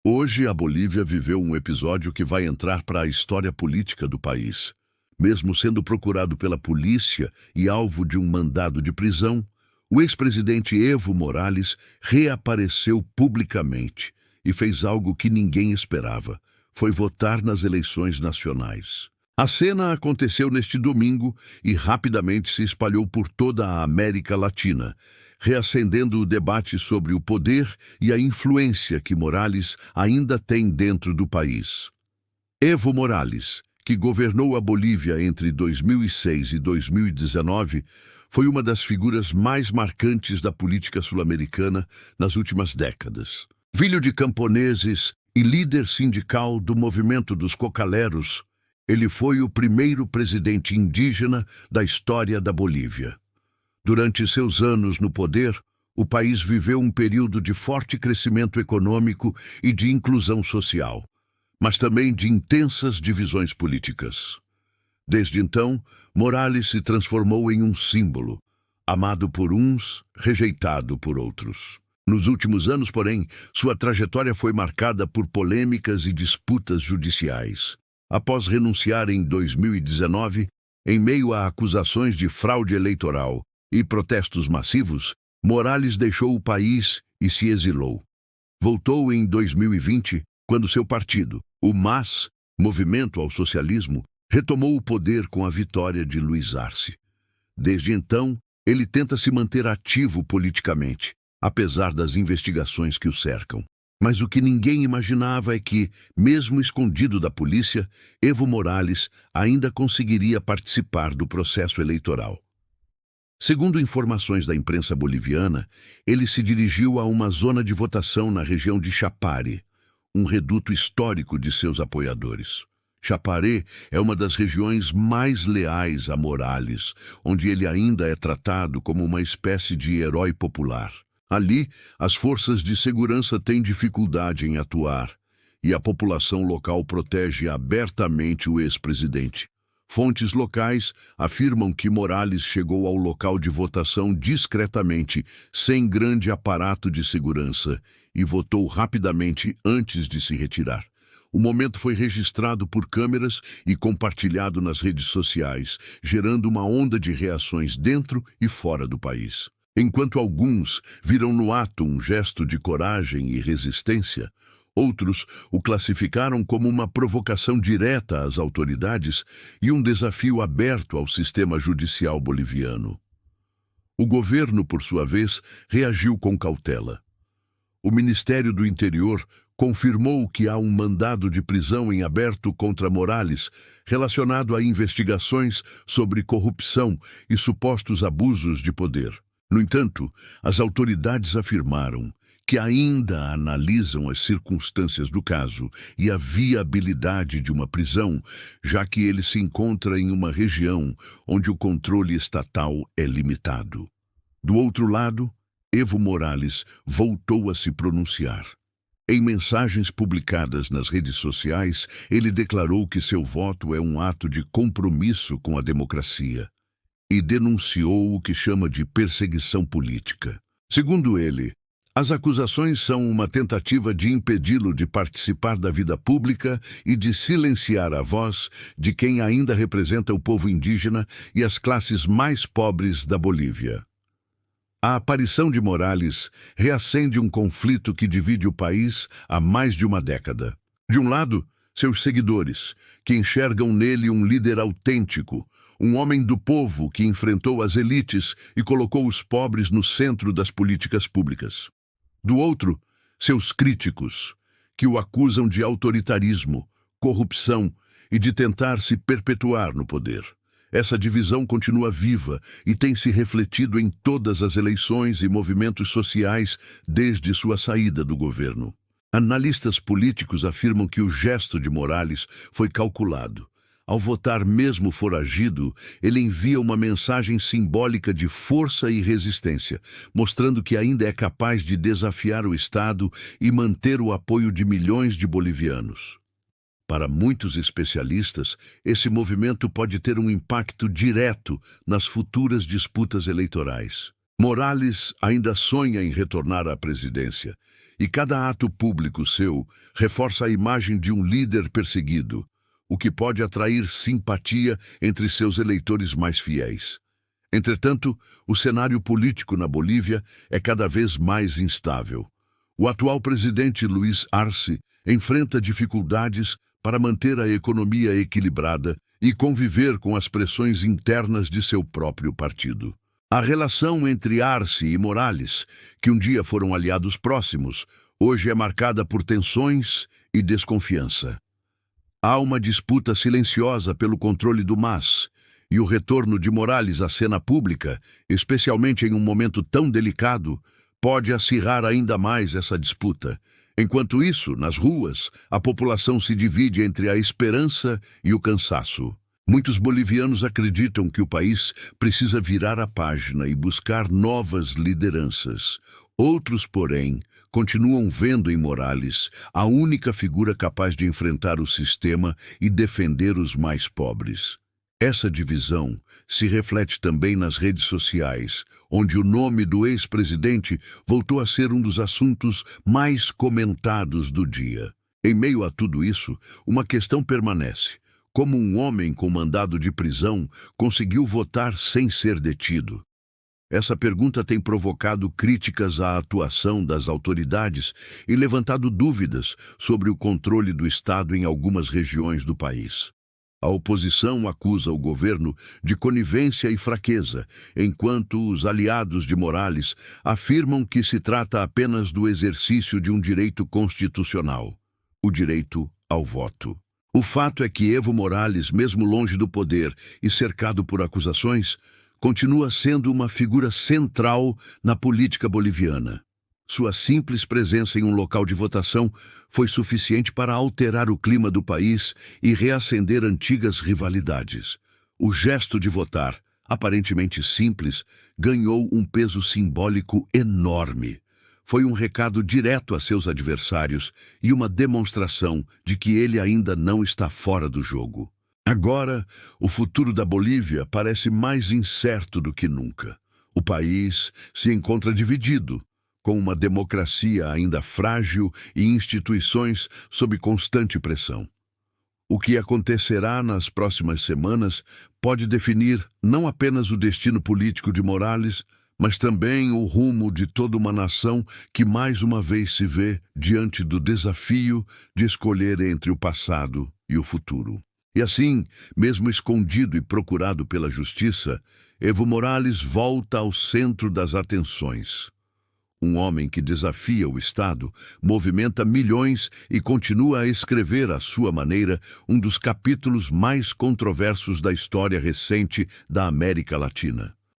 Hoje, a Bolívia viveu um episódio que vai entrar para a história política do país. Mesmo sendo procurado pela polícia e alvo de um mandado de prisão, o ex-presidente Evo Morales reapareceu publicamente e fez algo que ninguém esperava: foi votar nas eleições nacionais. A cena aconteceu neste domingo e rapidamente se espalhou por toda a América Latina, reacendendo o debate sobre o poder e a influência que Morales ainda tem dentro do país. Evo Morales, que governou a Bolívia entre 2006 e 2019, foi uma das figuras mais marcantes da política sul-americana nas últimas décadas. Filho de camponeses e líder sindical do movimento dos cocaleros, ele foi o primeiro presidente indígena da história da Bolívia. Durante seus anos no poder, o país viveu um período de forte crescimento econômico e de inclusão social, mas também de intensas divisões políticas. Desde então, Morales se transformou em um símbolo, amado por uns, rejeitado por outros. Nos últimos anos, porém, sua trajetória foi marcada por polêmicas e disputas judiciais. Após renunciar em 2019, em meio a acusações de fraude eleitoral e protestos massivos, Morales deixou o país e se exilou. Voltou em 2020, quando seu partido, o MAS, Movimento ao Socialismo, retomou o poder com a vitória de Luiz Arce. Desde então, ele tenta se manter ativo politicamente, apesar das investigações que o cercam. Mas o que ninguém imaginava é que, mesmo escondido da polícia, Evo Morales ainda conseguiria participar do processo eleitoral. Segundo informações da imprensa boliviana, ele se dirigiu a uma zona de votação na região de Chapare, um reduto histórico de seus apoiadores. Chapare é uma das regiões mais leais a Morales, onde ele ainda é tratado como uma espécie de herói popular. Ali, as forças de segurança têm dificuldade em atuar, e a população local protege abertamente o ex-presidente. Fontes locais afirmam que Morales chegou ao local de votação discretamente, sem grande aparato de segurança, e votou rapidamente antes de se retirar. O momento foi registrado por câmeras e compartilhado nas redes sociais, gerando uma onda de reações dentro e fora do país. Enquanto alguns viram no ato um gesto de coragem e resistência, outros o classificaram como uma provocação direta às autoridades e um desafio aberto ao sistema judicial boliviano. O governo, por sua vez, reagiu com cautela. O Ministério do Interior confirmou que há um mandado de prisão em aberto contra Morales, relacionado a investigações sobre corrupção e supostos abusos de poder. No entanto, as autoridades afirmaram que ainda analisam as circunstâncias do caso e a viabilidade de uma prisão, já que ele se encontra em uma região onde o controle estatal é limitado. Do outro lado, Evo Morales voltou a se pronunciar. Em mensagens publicadas nas redes sociais, ele declarou que seu voto é um ato de compromisso com a democracia e denunciou o que chama de perseguição política. Segundo ele, as acusações são uma tentativa de impedi-lo de participar da vida pública e de silenciar a voz de quem ainda representa o povo indígena e as classes mais pobres da Bolívia. A aparição de Morales reacende um conflito que divide o país há mais de uma década. De um lado, seus seguidores, que enxergam nele um líder autêntico, um homem do povo que enfrentou as elites e colocou os pobres no centro das políticas públicas. Do outro, seus críticos, que o acusam de autoritarismo, corrupção e de tentar se perpetuar no poder. Essa divisão continua viva e tem se refletido em todas as eleições e movimentos sociais desde sua saída do governo. Analistas políticos afirmam que o gesto de Morales foi calculado. Ao votar mesmo foragido, ele envia uma mensagem simbólica de força e resistência, mostrando que ainda é capaz de desafiar o Estado e manter o apoio de milhões de bolivianos. Para muitos especialistas, esse movimento pode ter um impacto direto nas futuras disputas eleitorais. Morales ainda sonha em retornar à presidência, e cada ato público seu reforça a imagem de um líder perseguido, o que pode atrair simpatia entre seus eleitores mais fiéis. Entretanto, o cenário político na Bolívia é cada vez mais instável. O atual presidente Luiz Arce enfrenta dificuldades para manter a economia equilibrada e conviver com as pressões internas de seu próprio partido. A relação entre Arce e Morales, que um dia foram aliados próximos, hoje é marcada por tensões e desconfiança. Há uma disputa silenciosa pelo controle do MAS, e o retorno de Morales à cena pública, especialmente em um momento tão delicado, pode acirrar ainda mais essa disputa. Enquanto isso, nas ruas, a população se divide entre a esperança e o cansaço. Muitos bolivianos acreditam que o país precisa virar a página e buscar novas lideranças. Outros, porém, continuam vendo em Morales a única figura capaz de enfrentar o sistema e defender os mais pobres. Essa divisão se reflete também nas redes sociais, onde o nome do ex-presidente voltou a ser um dos assuntos mais comentados do dia. Em meio a tudo isso, uma questão permanece: como um homem com mandado de prisão conseguiu votar sem ser detido? Essa pergunta tem provocado críticas à atuação das autoridades e levantado dúvidas sobre o controle do Estado em algumas regiões do país. A oposição acusa o governo de conivência e fraqueza, enquanto os aliados de Morales afirmam que se trata apenas do exercício de um direito constitucional, o direito ao voto. O fato é que Evo Morales, mesmo longe do poder e cercado por acusações, continua sendo uma figura central na política boliviana. Sua simples presença em um local de votação foi suficiente para alterar o clima do país e reacender antigas rivalidades. O gesto de votar, aparentemente simples, ganhou um peso simbólico enorme. Foi um recado direto a seus adversários e uma demonstração de que ele ainda não está fora do jogo. Agora, o futuro da Bolívia parece mais incerto do que nunca. O país se encontra dividido, com uma democracia ainda frágil e instituições sob constante pressão. O que acontecerá nas próximas semanas pode definir não apenas o destino político de Morales, mas também o rumo de toda uma nação que mais uma vez se vê diante do desafio de escolher entre o passado e o futuro. E assim, mesmo escondido e procurado pela justiça, Evo Morales volta ao centro das atenções. Um homem que desafia o Estado, movimenta milhões e continua a escrever à sua maneira um dos capítulos mais controversos da história recente da América Latina.